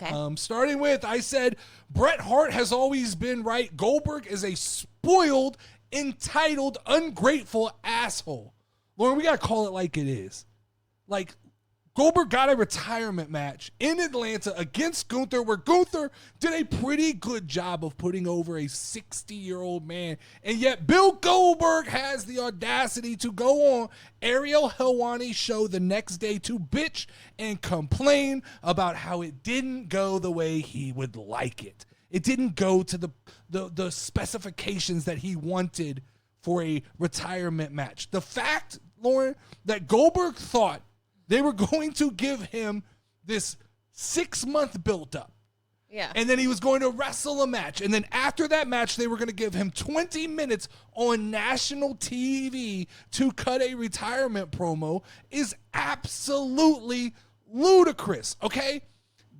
Okay. Starting with, I said, Bret Hart has always been right. Goldberg is a spoiled, entitled, ungrateful asshole. Lauren, we got to call it like it is. Like, Goldberg got a retirement match in Atlanta against Gunther, where Gunther did a pretty good job of putting over a 60-year-old man. And yet Bill Goldberg has the audacity to go on Ariel Helwani's show the next day to bitch and complain about how it didn't go the way he would like it. It didn't go to the specifications that he wanted for a retirement match. The fact, Lauren, that Goldberg thought they were going to give him this 6-month build-up. Yeah. And then he was going to wrestle a match. And then after that match, they were going to give him 20 minutes on national TV to cut a retirement promo is absolutely ludicrous, okay?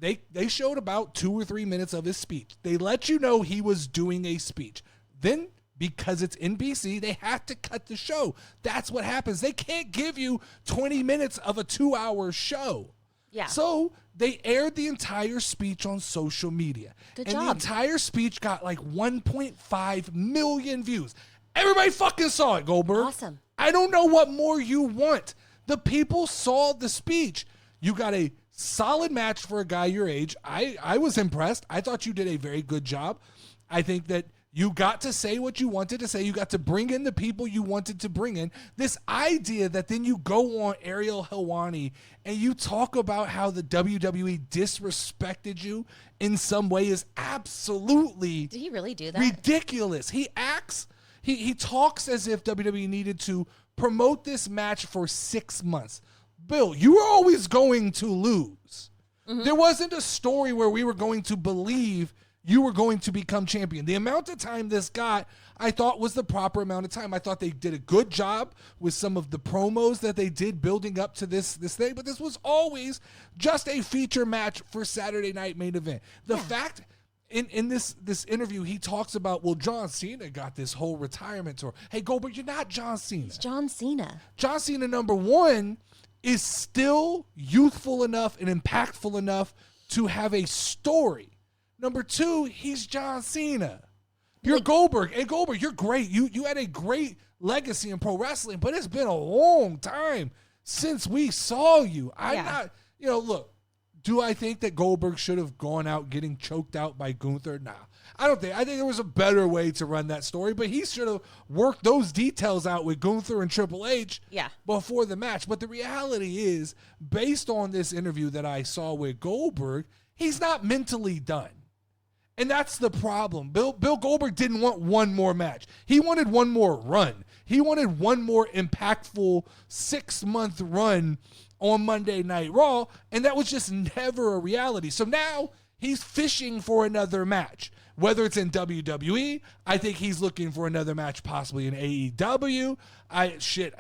They showed about 2 or 3 minutes of his speech. They let you know he was doing a speech. Then, because it's NBC, they have to cut the show. That's what happens. They can't give you 20 minutes of a 2-hour show. Yeah. So they aired the entire speech on social media. Good and job. the entire speech got like 1.5 million views. Everybody fucking saw it, Goldberg. Awesome. I don't know what more you want. The people saw the speech. You got a solid match for a guy your age. I was impressed. I thought you did a very good job. I think that you got to say what you wanted to say. You got to bring in the people you wanted to bring in. This idea that then you go on Ariel Helwani and you talk about how the WWE disrespected you in some way is absolutely Did he really do that? ridiculous. He acts, he talks as if WWE needed to promote this match for 6 months. Bill, you were always going to lose. Mm-hmm. There wasn't a story where we were going to believe you were going to become champion. The amount of time this got, I thought was the proper amount of time. I thought they did a good job with some of the promos that they did building up to this thing, but this was always just a feature match for Saturday Night Main Event. The fact in this interview, he talks about, well, John Cena got this whole retirement tour. Hey, Goldberg, you're not John Cena. It's John Cena. John Cena, number one, is still youthful enough and impactful enough to have a story. Number two, he's John Cena. You're Goldberg. Hey, Goldberg, you're great. You had a great legacy in pro wrestling, but it's been a long time since we saw you. I'm not, look, do I think that Goldberg should have gone out getting choked out by Gunther? Nah. I think there was a better way to run that story, but he should have worked those details out with Gunther and Triple H before the match. But the reality is, based on this interview that I saw with Goldberg, he's not mentally done. And that's the problem. Bill Goldberg didn't want one more match. He wanted one more run. He wanted one more impactful 6-month run on Monday Night Raw, and that was just never a reality. So now he's fishing for another match. Whether it's in WWE, I think he's looking for another match possibly in AEW.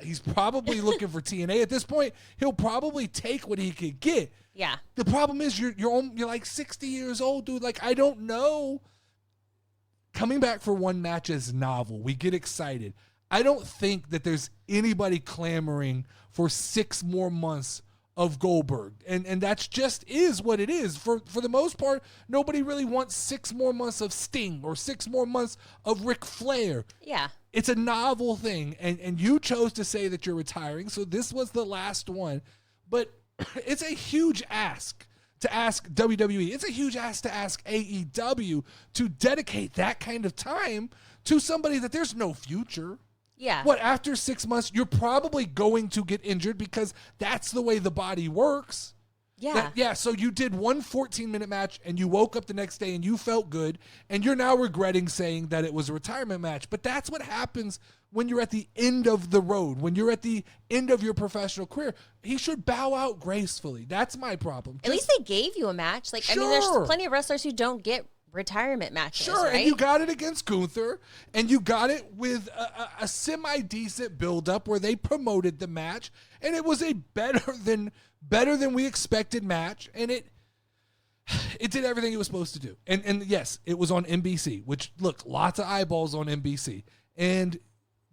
He's probably looking for TNA at this point. He'll probably take what he could get. Yeah. The problem is you're like 60 years old, dude. Like, I don't know. Coming back for one match is novel. We get excited. I don't think that there's anybody clamoring for 6 more months of Goldberg. And that's just is what it is. For the most part, nobody really wants 6 more months of Sting or 6 more months of Ric Flair. Yeah. It's a novel thing. And you chose to say that you're retiring, so this was the last one. But it's a huge ask to ask WWE. It's a huge ask to ask AEW to dedicate that kind of time to somebody that there's no future. Yeah. What, after 6 months, you're probably going to get injured because that's the way the body works. Yeah. So you did one 14-minute match and you woke up the next day and you felt good and you're now regretting saying that it was a retirement match. But that's what happens when you're at the end of the road, when you're at the end of your professional career. He should bow out gracefully. That's my problem. At least they gave you a match. Like, Sure. I mean, there's plenty of wrestlers who don't get retirement matches. Sure, right? and you got it against Gunther, and you got it with a semi-decent build-up where they promoted the match, and it was a better than we expected match, and it did everything it was supposed to do. And yes, it was on NBC, which, look, lots of eyeballs on NBC, and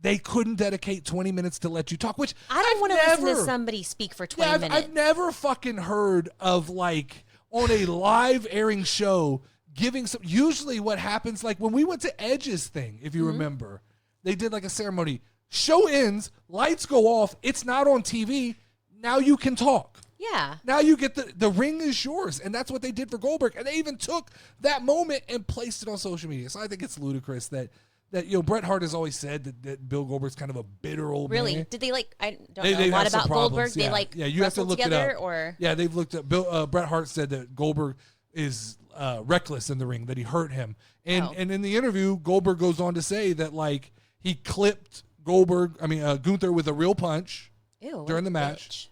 they couldn't dedicate 20 minutes to let you talk, which I don't want to listen to somebody speak for 20 minutes. I've never fucking heard of, like, on a live airing show giving some. Usually what happens, like when we went to Edge's thing, if you remember, they did like a ceremony. Show ends, lights go off, it's not on TV. Now you can talk. Yeah. Now you get the ring is yours. And that's what they did for Goldberg. And they even took that moment and placed it on social media. So I think it's ludicrous that Bret Hart has always said that Bill Goldberg's kind of a bitter old man. Really? Did they I don't know a lot about Goldberg. Yeah. They you have to look together, it up. or yeah, they've looked at Bret Hart said that Goldberg is reckless in the ring, that he hurt him. And in the interview, Goldberg goes on to say that like he clipped Gunther with a real punch during the match.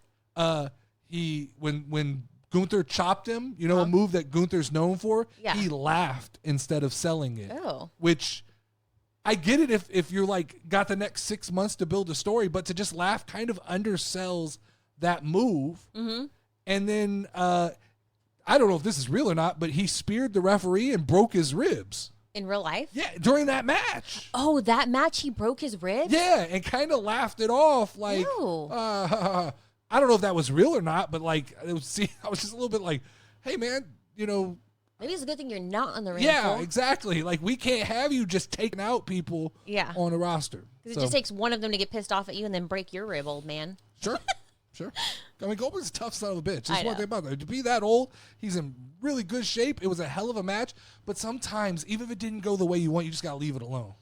When Gunther chopped him, a move that Gunther's known for, he laughed instead of selling it. Oh. Which I get it if you're like got the next 6 months to build a story, but to just laugh kind of undersells that move. Mm-hmm. And then I don't know if this is real or not, but he speared the referee and broke his ribs. In real life? Yeah, during that match. Oh, that match he broke his ribs? Yeah, and kind of laughed it off like, I don't know if that was real or not, but like, I was just a little bit like, hey man, maybe it's a good thing you're not on the ring. Yeah, exactly. Like we can't have you just taking out people on the roster. Because it just takes one of them to get pissed off at you and then break your rib, old man. Sure. I mean, Goldberg's a tough son of a bitch. That's one thing about it. To be that old, he's in really good shape. It was a hell of a match. But sometimes, even if it didn't go the way you want, you just got to leave it alone.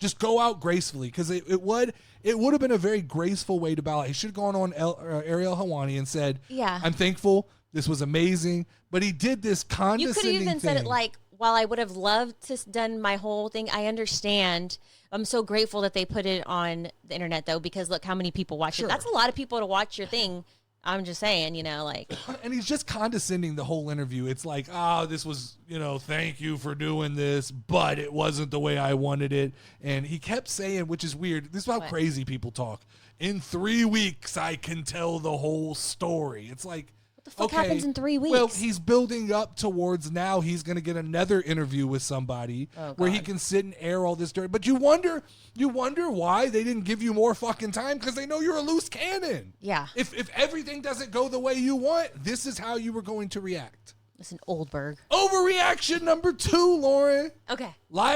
Just go out gracefully, because it would have been a very graceful way to bow out. He should have gone on Ariel Helwani and said, I'm thankful. This was amazing. But he did this condescending You could have even thing. said it like, while I would have loved to have done my whole thing, I understand. I'm so grateful that they put it on the internet, though, because look how many people watch it. That's a lot of people to watch your thing. I'm just saying, like. And he's just condescending the whole interview. It's like, this was, thank you for doing this, but it wasn't the way I wanted it. And he kept saying, which is weird, this is how crazy people talk. In 3 weeks, I can tell the whole story. It's like, what the fuck happens in 3 weeks? Well, he's building up towards now he's going to get another interview with somebody where he can sit and air all this dirt. But you wonder why they didn't give you more fucking time, because they know you're a loose cannon. Yeah. If everything doesn't go the way you want, this is how you were going to react. Listen, Goldberg. Overreaction number 2, Lauren. Okay. Live